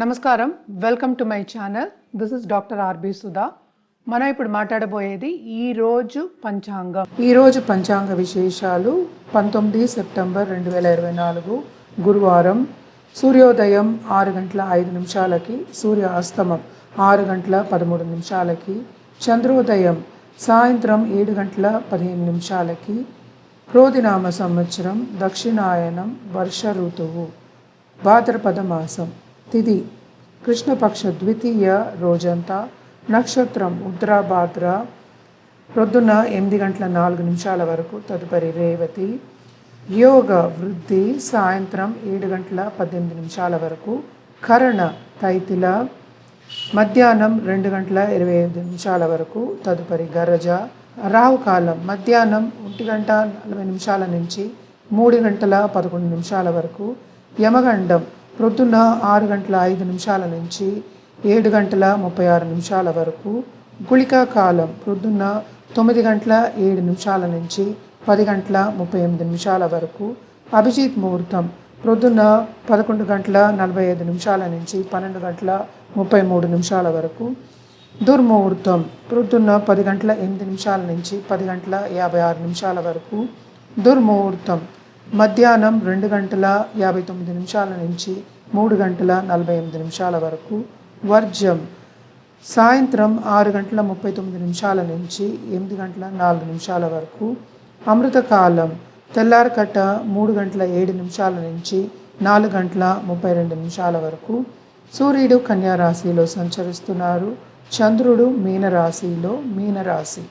నమస్కారం, welcome to my channel. This is doctor R B Sudha. మనం ఇప్పుడు మాట్లాడబోయేది ఈరోజు పంచాంగ విశేషాలు. 19 సెప్టెంబర్ 2024 గురువారం. సూర్యోదయం 6 గంటల 5 నిమిషాలకి, సూర్య అస్తమం 6 గంటల 13 నిమిషాలకి, చంద్రోదయం సాయంత్రం 7 గంటల 15 నిమిషాలకి. క్రోధినామ సంవత్సరం, దక్షిణాయనం, వర్ష ఋతువు, భాద్రపద మాసం. తిథి కృష్ణపక్ష ద్వితీయ రోజంతా. నక్షత్రం ఉత్తరాభాద్ర. ప్రొద్దున 8 గంటల 4 నిమిషాల వరకు, తదుపరి రేవతి. యోగ వృద్ధి సాయంత్రం 7 గంటల 18 నిమిషాల వరకు. కరణ తైతిల మధ్యాహ్నం 2 గంటల 25 నిమిషాల వరకు, తదుపరి గరజ. రాహుకాలం మధ్యాహ్నం 1 గంట 40 నిమిషాల నుంచి 3 గంటల 11 నిమిషాల వరకు. యమగండం ప్రొద్దున 6 గంటల 5 నిమిషాల నుంచి 7 గంటల 36 నిమిషాల వరకు. గుళికా కాలం ప్రొద్దున 9 గంటల 7 నిమిషాల నుంచి 10 గంటల 38 నిమిషాల వరకు. అభిజిత్ ముహూర్తం ప్రొద్దున 11 గంటల 45 నిమిషాల నుంచి 12 గంటల 33 నిమిషాల వరకు. దుర్ముహూర్తం ప్రొద్దున 10 గంటల 8 నిమిషాల నుంచి 10 గంటల 56 నిమిషాల వరకు. దుర్ముహూర్తం మధ్యాహ్నం 2 గంటల 59 నిమిషాల నుంచి 3 గంటల 48 నిమిషాల వరకు. వర్జం సాయంత్రం 6 గంటల 39 నిమిషాల నుంచి 8 గంటల 4 నిమిషాల వరకు. అమృతకాలం తెల్లారకట్ట 3 గంటల 7 నిమిషాల నుంచి 4 గంటల 32 నిమిషాల వరకు. సూర్యుడు కన్యా రాశిలో సంచరిస్తున్నారు. చంద్రుడు మీనరాశిలో. మీనరాశి